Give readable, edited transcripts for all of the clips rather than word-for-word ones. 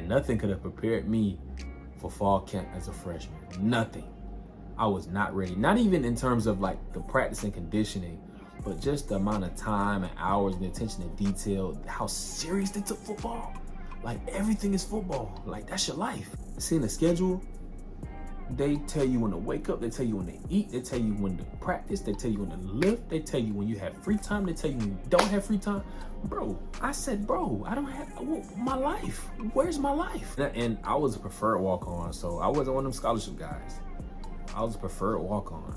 Nothing could have prepared me for fall camp as a freshman. Nothing. I was not ready. Not even in terms of like the practice and conditioning, but just the amount of time and hours and attention to detail, how serious they took football. Like everything is football. Like that's your life. Seeing the schedule, they tell you when to wake up, they tell you when to eat, they tell you when to practice, they tell you when to lift, they tell you when you have free time, they tell you when you don't have free time. Bro, I said, bro, I don't have my life. Where's my life? And I was a preferred walk-on, so I wasn't one of them scholarship guys. I was a preferred walk-on.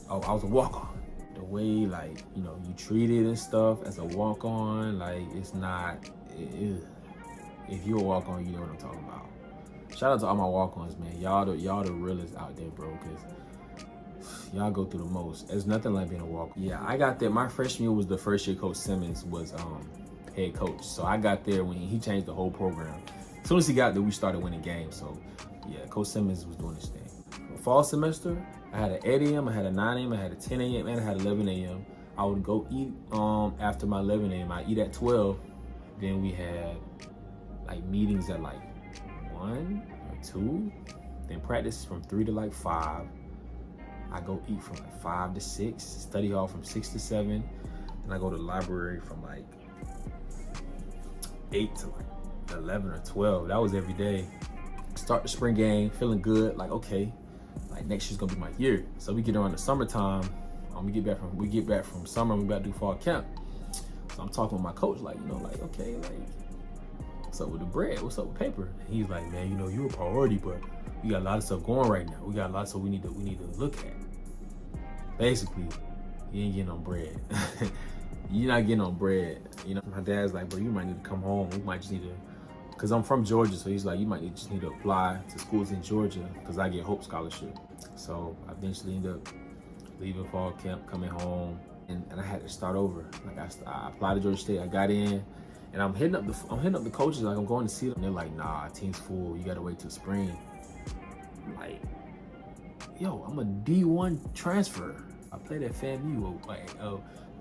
Oh, I was a walk-on. The way, like, you know, you treat it and stuff as a walk-on, like, it's not, if you're a walk-on, you know what I'm talking about. Shout out to all my walk-ons, man. Y'all the realest out there, bro, because y'all go through the most. There's nothing like being a walk-on. Yeah, I got there. My freshman year was the first year Coach Simmons was head coach. So I got there when he changed the whole program. As soon as he got there, we started winning games. So, yeah, Coach Simmons was doing his thing. For fall semester, I had an 8 a.m., I had a 9 a.m., I had a 10 a.m., and I had 11 a.m. I would go eat after my 11 a.m. I eat at 12. Then we had, like, meetings at, like, 1 or 2. Then practice from 3 to, like, 5. I go eat from, like, 5 to 6. Study hall from 6 to 7. And I go to the library from, like, 8 to, like, 11 or 12. That was every day. Start the spring game, feeling good, like, okay, like next year's gonna be my year. So we get around the summertime, we get back from summer, we about to do fall camp. So I'm talking with my coach, like, you know, like, okay, like, what's up with the bread? What's up with paper? And he's like, man, you know, you're a priority, but we got a lot of stuff going right now. We got a lot of stuff we need to look at. Basically, you ain't getting on bread. You're not getting on bread. You know, my dad's like, bro, you might need to come home. We might just need to, because I'm from Georgia, so he's like, you might just need to apply to schools in Georgia because I get Hope Scholarship. So I eventually ended up leaving fall camp, coming home, and I had to start over. Like I applied to Georgia State, I got in, and I'm hitting up the coaches, like I'm going to see them. And they're like, nah, team's full, you gotta wait till spring. I'm like, yo, I'm a D1 transfer. I played at FAMU, like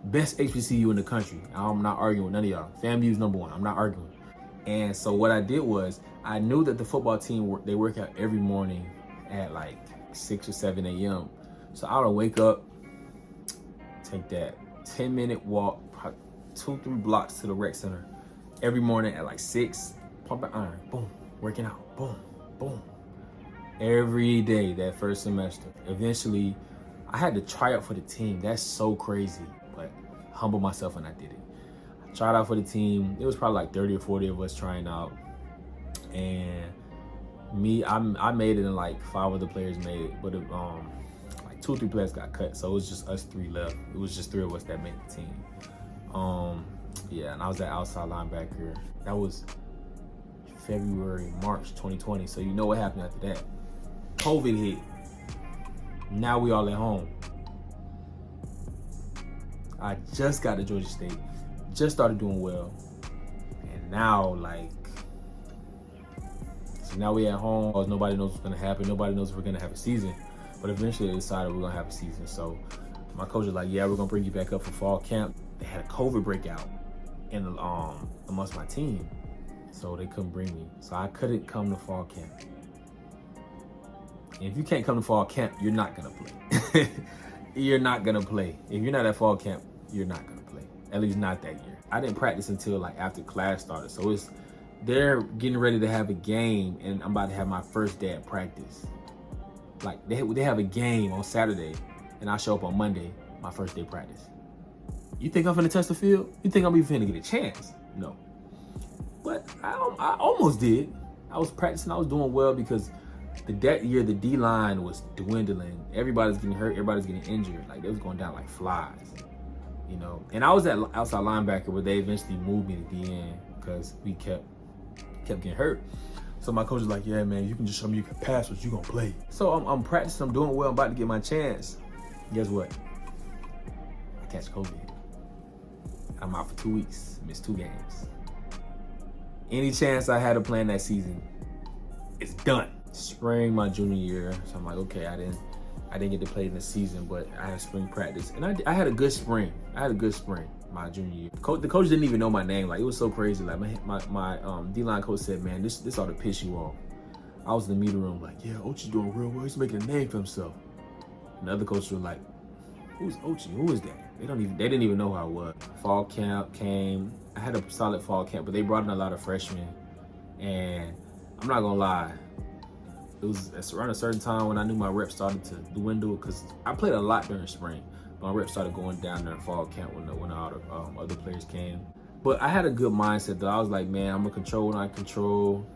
best HBCU in the country. I'm not arguing with none of y'all. FAMU's #1, I'm not arguing. And so what I did was, I knew that the football team, they work out every morning at like 6 or 7 a.m. So I would wake up, take that 10-minute walk, 2-3 blocks to the rec center every morning at like 6, pumping iron, boom, working out, boom, boom. Every day that first semester. Eventually, I had to try out for the team. That's so crazy, but humble myself when I did it. Tried out for the team. It was probably like 30 or 40 of us trying out. And I made it, and like 5 other players made it. But like 2 or 3 players got cut. So it was just us 3 left. It was just 3 of us that made the team. Yeah, and I was at outside linebacker. That was March 2020. So you know what happened after that. COVID hit. Now we all at home. I just got to Georgia State. Just started doing well, and now so now we at home. Nobody knows what's gonna happen. Nobody knows if we're gonna have a season, but eventually they decided we're gonna have a season. So my coach was like, yeah, we're gonna bring you back up for fall camp. They had a COVID breakout in amongst my team, so they couldn't bring me. So I couldn't come to fall camp. And if you can't come to fall camp, you're not gonna play. You're not gonna play. If you're not at fall camp, you're not gonna play. At least not that year. I didn't practice until like after class started. So they're getting ready to have a game, and I'm about to have my first day at practice. Like they have a game on Saturday, and I show up on Monday, my first day practice. You think I'm finna test the field? You think I'm even finna get a chance? No. But I almost did. I was practicing, I was doing well because that year the D-line was dwindling. Everybody's getting hurt, everybody's getting injured. Like they was going down like flies. You know, and I was at outside linebacker, but they eventually moved me to DN because we kept getting hurt. So my coach was like, yeah, man, you can just show me you can pass, but you gonna play. So I'm practicing, I'm doing well, I'm about to get my chance. Guess what? I catch COVID. I'm out for 2 weeks, missed 2 games. Any chance I had of playing that season, it's done. Spring, my junior year, so I'm like, okay, I didn't get to play in the season, but I had spring practice, and I had a good spring. my junior year. The coach didn't even know my name. Like, it was so crazy. Like, my D-line coach said, man, this ought to piss you off. I was in the meeting room like, yeah, Ochi's doing real well. He's making a name for himself. And the other coaches were like, who's Ochi? Who is that? They didn't even know who I was. Fall camp came. I had a solid fall camp, but they brought in a lot of freshmen. And I'm not gonna lie, it was around a certain time when I knew my rep started to dwindle, because I played a lot during spring. My rep started going down during fall camp when all the other players came. But I had a good mindset though. I was like, man, I'm gonna control what I control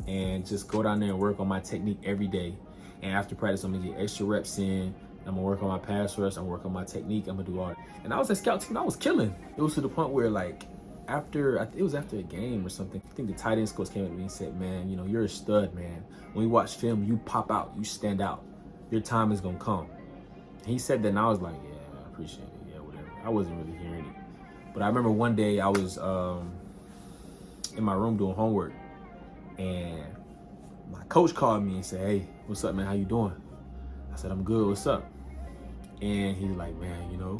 and just go down there and work on my technique every day. And after practice, I'm gonna get extra reps in. I'm gonna work on my pass rush. I'm gonna work on my technique. I'm gonna do all that. And I was at scout team. I was killing. It was to the point where, like, it was after a game or something, I think the tight ends coach came up to me and said, man, you know, you're a stud, man. When we watch film, you pop out, you stand out. Your time is gonna come. And he said that, and I was like, yeah, I appreciate it. Yeah, whatever. I wasn't really hearing it. But I remember one day I was in my room doing homework, and my coach called me and said, hey, what's up, man? How you doing? I said, I'm good. What's up? And he's like, man, you know,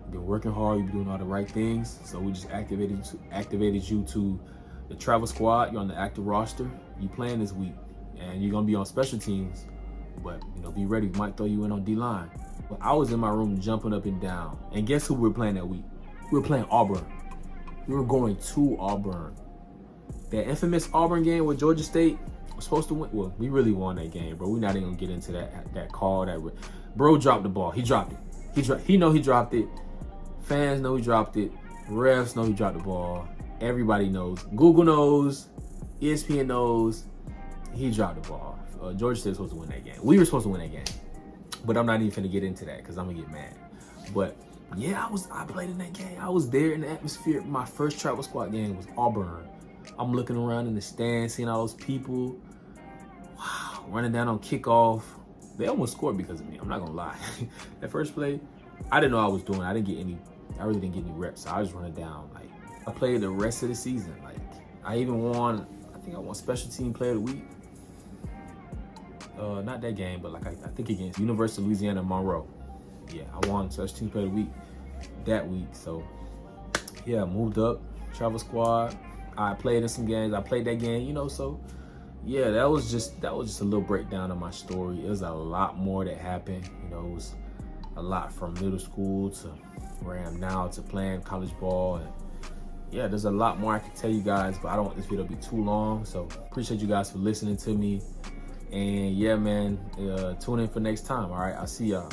you've been working hard. You've been doing all the right things. So we just activated you to the travel squad. You're on the active roster. You playing this week, and you're gonna be on special teams. But, you know, be ready. We might throw you in on D-line. But I was in my room jumping up and down. And guess who we were playing that week? We were playing Auburn. We were going to Auburn. That infamous Auburn game with Georgia State was supposed to win. Well, we really won that game, bro. We're not even gonna get into that call. Bro dropped the ball. He dropped it. He know he dropped it. Fans know he dropped it. Refs know he dropped the ball. Everybody knows. Google knows. ESPN knows. He dropped the ball. Georgia State was supposed to win that game. We were supposed to win that game. But I'm not even finna get into that because I'm gonna get mad. But yeah, I played in that game. I was there in the atmosphere. My first travel squad game was Auburn. I'm looking around in the stands, seeing all those people. Wow, running down on kickoff. They almost scored because of me. I'm not gonna lie. That first play, I didn't know what I was doing. I really didn't get any reps. So I was running down. Like, I played the rest of the season. Like, I think I won special team player of the week. Not that game, but like I think against University of Louisiana Monroe. Yeah, I won special team player of the week that week. So yeah, I moved up, travel squad. I played in some games. I played that game, you know, so yeah, that was just a little breakdown of my story. It was a lot more that happened. You know, it was a lot from middle school to where I am now to playing college ball. And yeah, there's a lot more I can tell you guys, but I don't want this video to be too long. So appreciate you guys for listening to me. And yeah, man, tune in for next time. All right, I'll see y'all.